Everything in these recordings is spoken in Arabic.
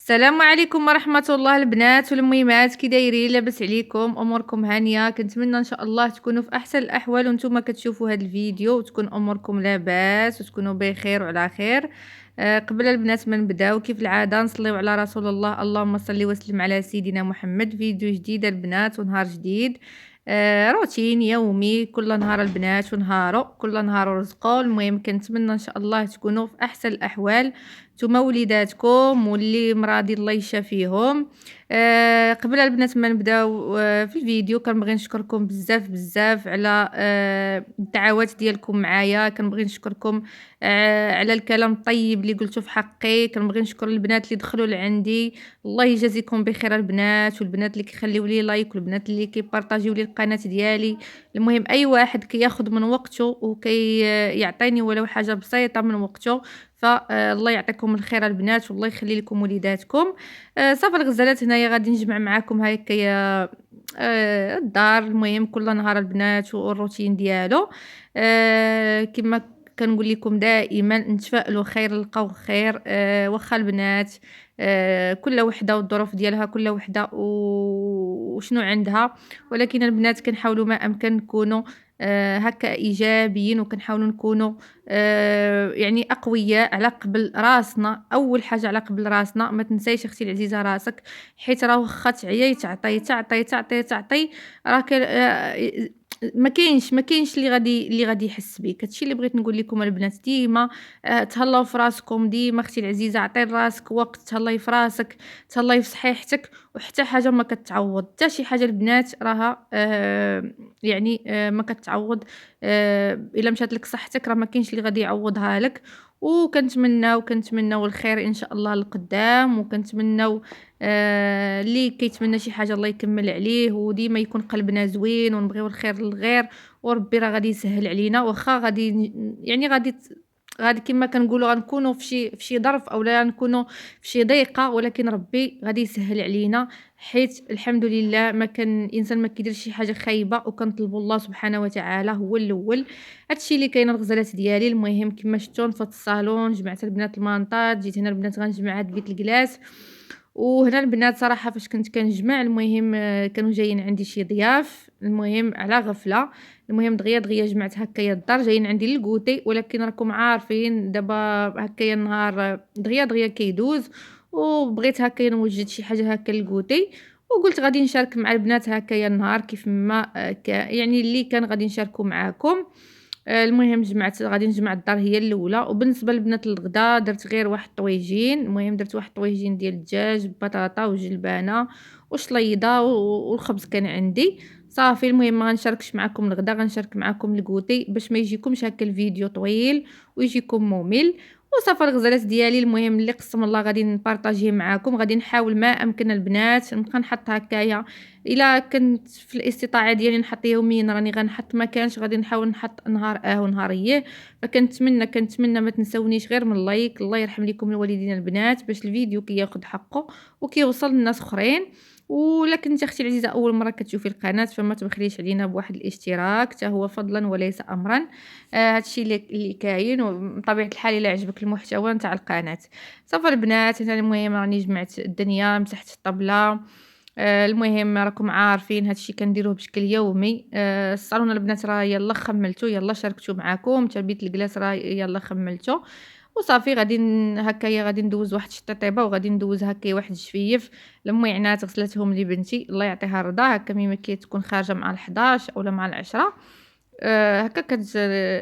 السلام عليكم ورحمة الله البنات والميمات، كي دايرين؟ لاباس عليكم؟ اموركم هانية؟ كنتمنى ان شاء الله تكونوا في احسن الاحوال وانتم كتشوفوا هذا الفيديو وتكون اموركم لاباس وتكونوا بخير وعلى خير. قبل البنات ما نبداو كيف العاده نصليو على رسول الله، اللهم صل وسلم على سيدنا محمد. فيديو جديد البنات ونهار جديد. روتين يومي، كل نهار البنات ونهارو، كل نهار رزقو. المهم كنتمنى ان شاء الله تكونوا في احسن الاحوال نتوما وليداتكم واللي مرادي الله يشافيهم. قبل البنات ما نبداو في الفيديو كنبغي نشكركم بزاف بزاف على الدعوات ديالكم معايا. كنبغي نشكركم على الكلام الطيب اللي قلتو في حقي. كنبغي نشكر البنات اللي دخلوا لعندي، الله يجازيكم بخير البنات، والبنات اللي كيخليو لي لايك، والبنات اللي كيبارطاجيو لي القناه ديالي. المهم اي واحد كياخذ من وقته وكي يعطيني ولو حاجه بسيطه من وقته، فالله يعطيكم الخير البنات والله يخلي لكم وليداتكم. صافي الغزالات هنايا غادي نجمع معكم هكايا الدار. المهم كل نهار البنات والروتين ديالو. كما كنقول لكم دائما نتفائلوا خير نلقاو خير. واخا البنات كل وحده والظروف ديالها، كل وحده وشنو عندها، ولكن البنات كنحاولوا ما امكن نكونوا هكا ايجابيين، وكنحاولوا نكونوا يعني أقوياء على قبل راسنا. أول حاجة على قبل راسنا، ما تنسايش أختي العزيزة راسك، حيت راه واخا تعياي تعطي تعطي تعطي تعطي راك ما كاينش اللي غادي يحس بيك. هادشي اللي بغيت نقول لكم البنات، ديما تهلاو في راسكم. ديما اختي العزيزة عطي لراسك وقت تهلاي في راسك، تهلاي في صحيحتك، وحتى حاجة ما كتعوض حتى شي حاجة البنات راها يعني ما كتعوض. الا مشات لك صحتك راه ما كاينش اللي غادي يعوضها لك. وكنتمناو الخير ان شاء الله لقدام، وكنتمناو اللي كيتمنى شي حاجه الله يكمل عليه، وديما يكون قلبنا زوين ونبغيو الخير للغير. وربي راه غادي يسهل علينا، واخا يعني غادي كما كنقولوا غنكونوا في شي ظرف اولا نكونوا في شي ضيقه، ولكن ربي غادي يسهل علينا، حيت الحمد لله ما كان الانسان ما كيدير شي حاجه خايبه، وكنطلبوا الله سبحانه وتعالى هو الاول. هادشي اللي كاين الغزالات ديالي. المهم كما شفتوا نفضت الصالون، جمعت البنات المانطات، جيت هنا البنات غنجمع هاد بيت الكلاس. وهنا البنات صراحه فاش كنت كنجمع، المهم كانوا جايين عندي شي ضياف، المهم على غفله. المهم دغيا دغيا جمعت هكايا الدار، جايين عندي للكوتي، ولكن راكم عارفين دابا هكايا النهار دغيا دغيا كيدوز، وبغيت هكايا نوجد شي حاجه هكا للكوتي، وقلت غادي نشارك مع البنات هكايا النهار كيف ما يعني اللي كان غادي نشاركو معاكم. المهم غادي نجمع الدار هي الأولى. وبالنسبة للبنات الغدا درت غير واحد الطويجين. المهم درت واحد الطويجين ديال الدجاج ببطاطا وجلبانة وشليضة والخبز كان عندي صافي. المهم ما غنشاركش معكم الغدا، غنشارك معكم الكوتي باش ما يجيكمش هكا الفيديو طويل ويجيكم ممل. وصافي الغزالات ديالي، المهم اللي قسم الله غادي نبارطاجيه معاكم. غادي نحاول ما امكن البنات نبقى نحط هكايا، الا كنت في الاستطاعه ديالي نحط يوميا راني غنحط، ما كانش غادي نحاول نحط نهار ونهار يه. فكنتمنى ما تنسونيش غير من لايك. الله يرحم لكم الوالدين البنات باش الفيديو كياخد حقه وكيوصل للناس اخرين. ولا كنتي اختي العزيزه اول مره كتشوفي القناه، فما تبخليش علينا بواحد الاشتراك، حتى هو فضلا وليس امرا. هادشي اللي كاين، وبطبيعه الحال الا عجبك المحتوى نتاع القناه. صافي البنات انا المهم راني جمعت الدنيا مسحت الطبله. المهم راكم عارفين هادشي كنديروه بشكل يومي. الصالون البنات راه يلاه خملتو، يلاه شاركتو معاكم، تربيه الكلاس راه يلاه خملتو. وصافي غادي هكايا غادي ندوز واحد الشطيطيبه، وغادي ندوز هكايا واحد الجفيف. المعينات غسلتهم لبنتي الله يعطيها الرضا، هكا ملي كتكون خارجه مع 11 اولا مع 10 هكا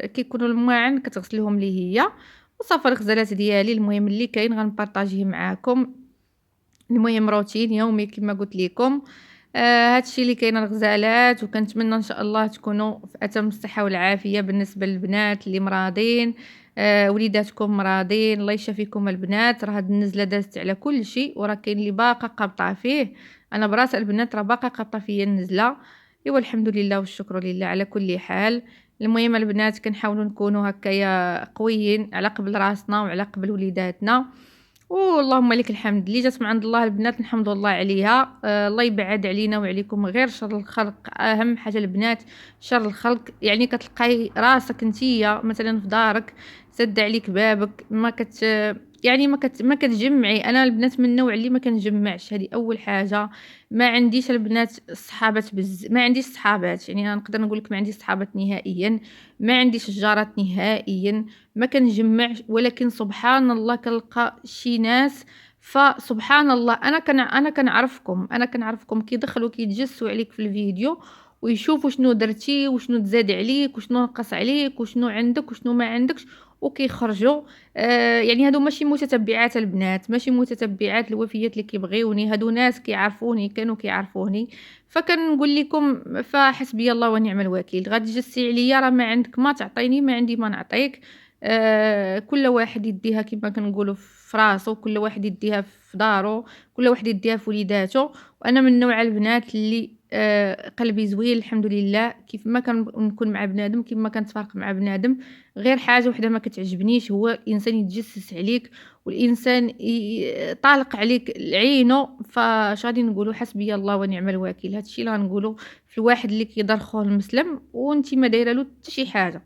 كيكونوا المواعن كتغسلهم لي هي. وصافي الغزالات ديالي، المهم اللي كاين غنبارطاجيه معاكم. المهم روتين يومي كما قلت لكم. هادشي اللي كاين الغزالات، وكنتمنى ان شاء الله تكونوا في اتم الصحه والعافيه. بالنسبه للبنات اللي مراضين، وليداتكم مراضين، الله يشافيكم البنات. راه هاد النزله دازت على كل شيء، وراه كاين اللي باقا قابطه فيه. انا براس البنات راه باقا قابطه فيا النزله. ايوا الحمد لله والشكر لله على كل حال. المهم البنات كنحاولوا نكونوا هكايا قويين على قبل راسنا وعلى قبل وليداتنا. واللهم لك الحمد، اللي جات من عند الله البنات نحمد الله عليها. الله يبعد علينا وعليكم غير شر الخلق. اهم حاجه البنات شر الخلق، يعني كتلقاي راسك نتيا مثلا في دارك سد عليك بابك، ما يعني ما كتجمّعي. أنا البنات من النوع اللي ما كنجمّعش، هذه أول حاجة. ما عنديش البنات صحابات ما عنديش صحابات، يعني أنا نقدر نقول لك ما عنديش صحابات نهائيًا، ما عنديش جارات نهائيًا، ما كنجمّعش. ولكن سبحان الله كنلقى شي ناس، فسبحان الله أنا كنعرفكم كيدخلوا كيتجسّوا عليك في الفيديو ويشوفوا شنو درتي وشنو تزاد عليك وشنو نقص عليك وشنو عندك وشنو ما عندكش، وكيخرجوا. يعني هادو ماشي متتبعات البنات، ماشي متتبعات الوفيات اللي كيبغيوني، هادو ناس كيعرفوني، كانوا كيعرفوني. فكنقول لكم فحسبي الله ونعم الوكيل. غادي تجسي عليا راه ما عندك ما تعطيني، ما عندي ما نعطيك. كل واحد يديها كيما كنقولوا في راسو، كل واحد يديها في دارو، كل واحد يديها في وليداتو. وأنا من نوع البنات اللي قلبي زوين الحمد لله، كيف ما نكون مع بنادم، كيف ما كنتفارق مع بنادم. غير حاجة وحدة ما كتعجبنيش، هو الإنسان يتجسس عليك والإنسان طالق عليك عينو. فاش غادي نقولوا حسبي الله ونعم الوكيل. هذا الشيء اللي غنقولوا في الواحد اللي كيدار خوه المسلم وانت ما دايره له حتى شي حاجه.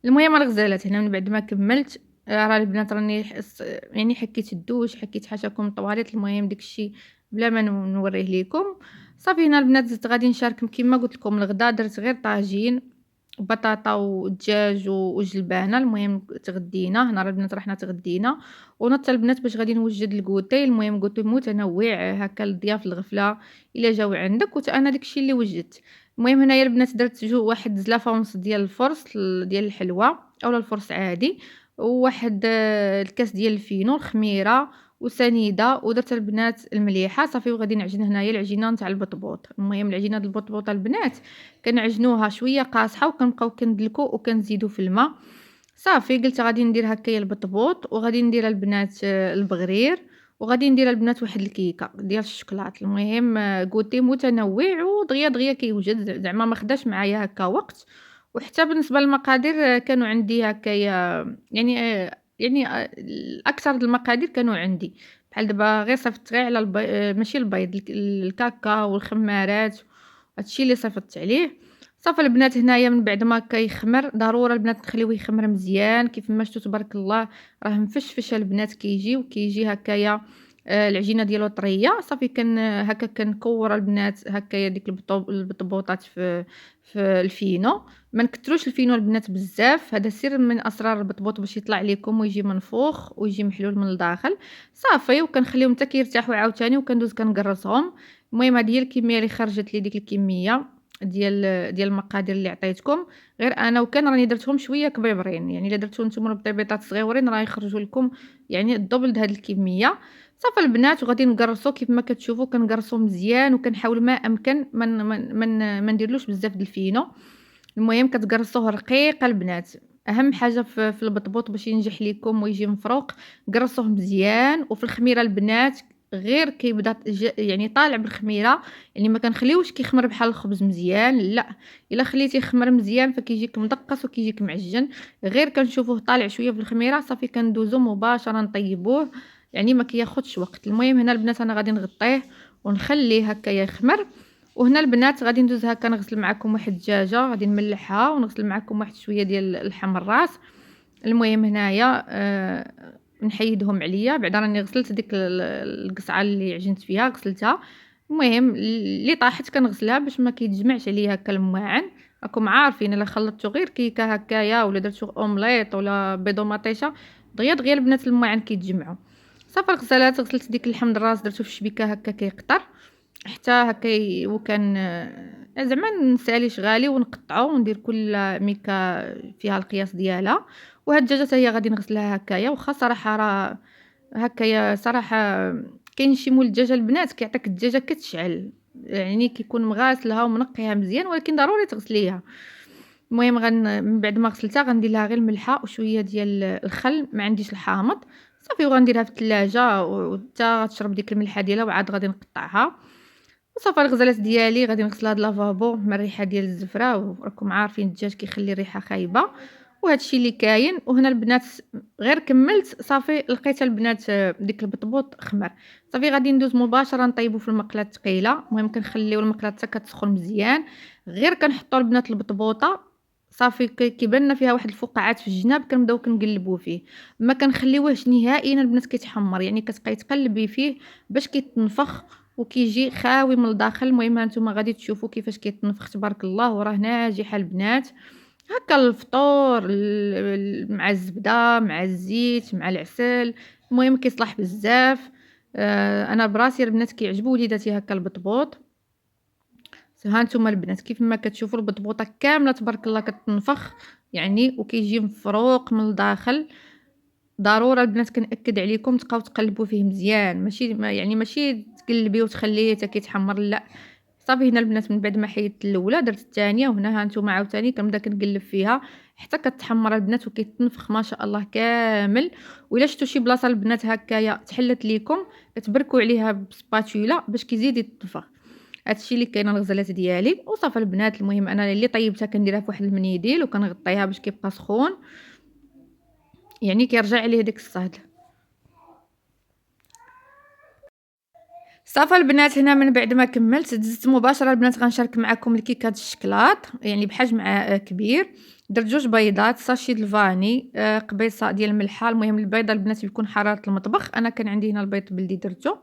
المهم الغزالات هنا من بعد ما كملت، راه البنات راني يعني حكيت الدوش، حكيت حاشاكم الطواليط. المهم داك الشيء بلا ما نوريه ليكم. صافي هنا البنات زدت غادي نشارككم كيما قلت لكم الغدا. درت غير طاجين بطاطا ودجاج وجلبانه. المهم تغدينا هنا، راه البنات رحنا تغدينا. ونضت البنات باش غادي نوجد الكوتي. المهم كوتي متنوع هكا للضياف الغفله الا جاو عندك، انا داكشي اللي وجدت. المهم هنايا البنات درت واحد زلافه ونص ديال الفرص ديال الحلوى اولا الفرص عادي، وواحد الكاس ديال الفينو الخميره وسنيده. ودرت البنات المليحه صافي. وغادي نعجن هنايا العجينه نتاع البطبوط. المهم العجينه ديال البطبوط البنات كنعجنوها شويه قاصحه وكنبقاو كندلكو وكنزيدو في الماء. صافي قلت غادي ندير هكايا البطبوط وغادي ندير البنات البغرير، وغادي ندير البنات واحد الكيكه ديال الشكلاط. المهم كوتي متنوع ودغيا دغيا كيوجد، زعما ما خداش معايا هكا وقت. وحتى بالنسبه للمقادير كانوا عندي هكايا، يعني الاكثر د المقادير كانوا عندي. بحال دابا غير صيفطت غير على ماشي البيض، الكاكاو والخمارات، هادشي اللي صيفطت عليه. صافي البنات هنايا من بعد ما كيخمر ضروري البنات نخليوه يخمر مزيان كيف ما شفتوا تبارك الله. راه مفشفش البنات كيجي هكايا. العجينه ديالو طريه. صافي هكا كنكور البنات هكايا ديك البطبوطات في الفينو. ما نكتروش الفينو البنات بزاف، هذا سر من اسرار البطبوط باش يطلع لكم ويجي منفوخ ويجي محلول من الداخل. صافي وكنخليهم حتى كيرتاحوا عاوتاني وكندوز كنقرصهم. المهم هذه هي الكميه اللي خرجت لي، ديك الكميه ديال المقادير اللي عطيتكم. غير انا وكان راني درتهم شويه كبيبرين، يعني الا درتو نتوما بطيبيطات صغيورين راه يخرجوا لكم يعني الدبل د هذه الكميه. صافي البنات وغادي نقرصوا كيف ما كتشوفوا كنقرصوا مزيان وكنحاول ما امكن ما نديرلوش بزاف د الفينو. المهم كتقرصوه رقيق البنات. اهم حاجه في البطبوط باش ينجح لكم ويجي مفروق، قرصوه مزيان. وفي الخميره البنات غير كيبدا يعني طالع بالخميره، يعني ما كنخليوش كيخمر بحال الخبز مزيان، لا. الا خليتيه يخمر مزيان فكيجيك مدقص وكيجيك معجن. غير كنشوفوه طالع شويه في الخميره صافي كندوزو مباشره نطيبوه، يعني ما كياخدش وقت. المهم هنا البنات انا غادي نغطيه ونخليه هكا يخمر. وهنا البنات غادي ندوز هكا نغسل معكم واحد الدجاجه، غادي نملحها ونغسل معكم واحد شويه ديال اللحم الراس. المهم هنايا نحيدهم عليا بعدا راني غسلت ديك القصعه اللي عجنت فيها غسلتها. المهم اللي طاحت كنغسلها باش ما كيتجمعش عليا هكا المواعن. راكم عارفين الا خلطتو غير كيكه هكايا ولا درتو اومليط ولا بيض ومطيشه دغيا دغيا البنات المواعن كيتجمعوا. صافي الغسالات غسلت ديك اللحم الراس درتو في الشبيكه هكا كيقطر حتى هكا وكان زعما نسالي شغالي ونقطعو وندير كل ميكا فيها القياس ديالها. وهاد الدجاجه حتى هي غادي نغسلها هكايا، واخا صراحه راه هكايا صراحه كاين شي مول الدجاجه البنات كيعطيك الدجاجه كتشعل، يعني كيكون مغاسلها ومنقيها مزيان ولكن ضروري تغسليها. المهم من بعد ما غسلتها غندير لها غير الملحه وشويه ديال الخل، ما عنديش الحامض. صافي وغنديرها في الثلاجه وحتى تشرب ديك الملحه ديالها وعاد غادي نقطعها. وصافي الغزالات ديالي غادي نغسلها د لافابو من الريحه ديال الزفره، وراكم عارفين الدجاج كيخلي الريحه خايبه. وهذا الشيء اللي كاين. وهنا البنات غير كملت صافي لقيت البنات ديك البطبوط خمر. صافي غادي ندوز مباشره نطيبو في المقله الثقيله. المهم كنخليو المقله حتى كتسخن مزيان، غير كنحطوا البنات البطبوطه صافي كيبان لنا فيها واحد الفقاعات في الجناب كنبداو كنقلبوا فيه، ما كنخليوهش نهائيًا البنات كيتحمر، يعني كتبقاي تقلبي فيه باش كيتنفخ وكيجي خاوي من الداخل. المهم ها نتوما غادي تشوفوا كيفاش كيتنفخ تبارك الله وراه ناجح البنات. هاكا الفطور مع الزبدة مع الزيت مع العسل، المهم كيصلح بزاف. أنا براسي البنات كيعجبو وليداتي هاكا البطبوط. ها نتوما البنات كيف ما كتشوفوا البطبوطة كاملة تبارك الله كتنفخ يعني وكيجي مفروق من الداخل. ضرورة البنات كنأكد عليكم تبقاو تقلبوا فيه مزيان، ماشي يعني ماشي تقلبي وتخليه حتى كيتحمر، لا. صافي هنا البنات من بعد ما حيدت الأولى درت الثانية، وهنا ها نتوما عاوتاني كنبدا كنقلب فيها حتى كتحمر البنات وكيتنفخ ما شاء الله كامل. وإلا شفتوا شي بلاصة البنات هكايا تحلت ليكم كتبركوا عليها بسباتولا باش كيزيد يتنفخ. هادشي اللي كاين الغزالات ديالي وصافي البنات. المهم انا اللي طيبتها كنديرها فواحد المنيديل وكنغطيها باش كيبقى سخون، يعني كيرجع عليه داك الصهد. صافي البنات هنا من بعد ما كملت دزت مباشره البنات غنشارك معكم الكيكه د الشكلاط يعني بحجم كبير. درت 2 بيضات، ساشي د الفاني، قبيصه ديال الملحه. المهم البيضه البنات يكون حراره المطبخ، انا كان عندي هنا البيض بلدي درتو.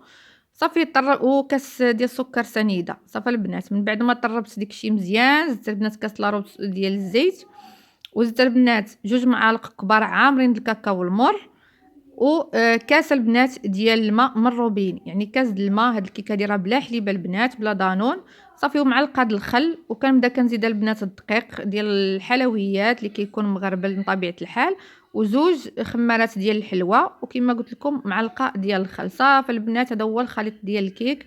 صافي وكاس ديال السكر سنيده. صافي البنات من بعد ما طربت داكشي مزيان زدت البنات كاس لاروب ديال الزيت، وزدت البنات 2 معالق كبار عامرين د الكاكاو المر، وكاس البنات ديال الماء من الروبين، يعني كاس د الماء. هاد الكيكه دايره بلا حليبه البنات بلا دانون. صافي ومعلقه د الخل، وكنبدا كنزيد البنات الدقيق ديال الحلويات اللي كيكون مغربل من طبيعه الحال، وزوج خمارات ديال الحلوى، وكما قلت لكم معلقه ديال الخل. صافي البنات هذا هو الخليط ديال الكيك.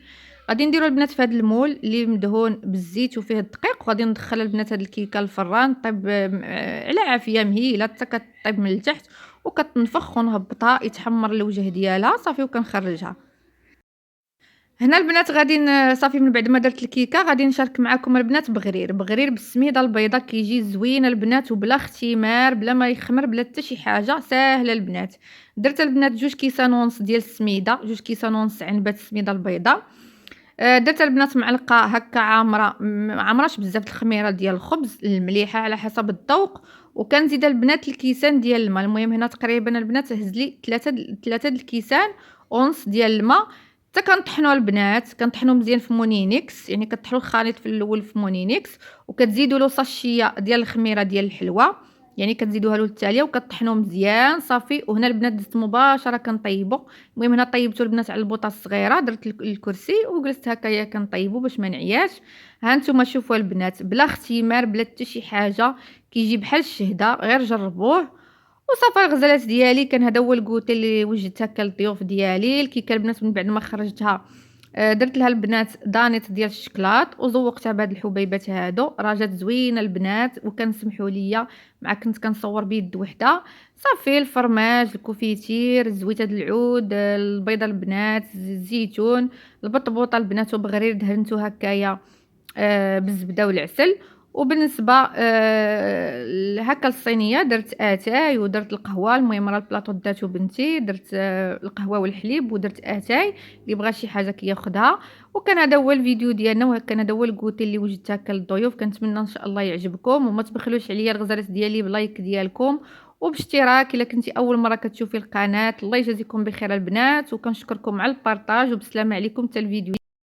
غادي نديرو البنات في هذا المول اللي مدهون بالزيت وفيه الدقيق، وغادي ندخل البنات هاد الكيكه للفران طيب على عافيه مهيله حتى كطيب من التحت وكتنفخ، ونهبطها يتحمر الوجه ديالها. صافي وكنخرجها. هنا البنات غادي صافي من بعد ما درت الكيكه غادي نشارك معكم البنات بغرير بالسميده البيضاء. كيجي زوين البنات وبلا اختمار بلا ما يخمر بلا حتى شي حاجه، ساهله البنات. درت البنات 2 كيسان ونص ديال السميده، 2 كيسان ونص عنبه السميده البيضاء. درت البنات معلقه هكا عامره عامراش بزاف الخميره ديال الخبز المليحه على حسب الذوق، وكنزيد البنات الكيسان ديال الماء. المهم هنا تقريبا البنات هز لي 3 الكيسان ونص ديال الماء. حتى كنطحنوا البنات كنطحنوا مزيان في مونينيكس، يعني كطحنوا الخليط في الاول في مونينيكس وكتزيدوا له ساشيه ديال الخميره ديال الحلوى، يعني كتزيدوها له التاليه وكطحنوه مزيان. صافي وهنا البنات دزت مباشره كنطيبوا. المهم هنا طيبتو البنات على البوطه الصغيره، درت الكرسي وجلست هكايا كنطيبوا باش ما نعياش. ها نتوما شوفوا البنات بلا اختمار بلا حتى شي حاجه، كيجي بحال الشهده، غير جربوه. وصافي الغزالات ديالي كان هذا هو الكوتي اللي وجدت هكا للضيوف ديالي. الكيكه البنات من بعد ما خرجتها درت لها البنات دانيت ديال الشكلاط وزوقتها بهاد الحبيبات هادو، راه جات زوينه البنات وكنسمحوا ليا مع كنت كنصور بيد وحده. صافي الفرماج الكوفيتير الزويته د العود البيضه البنات الزيتون البطبوطه البنات وبغرير دهنتو هكايا بالزبده والعسل. وبالنسبه هكا الصينيه درت اتاي ودرت القهوه. المهم راه البلاطو داتو بنتي، درت القهوه والحليب ودرت اتاي اللي بغى شي حاجه كياخذها. وكان هذا هو الفيديو ديالنا، وكان هذا هو الكوتي اللي وجدت هكا للضيوف. كنتمنى ان شاء الله يعجبكم، وما تبخلوش عليا الغزالات ديالي بلايك ديالكم وباشتراك الا كنتي اول مره كتشوفي القناه. الله يجازيكم بخير البنات، وكنشكركم على البارطاج، وبسلامه عليكم حتى الفيديو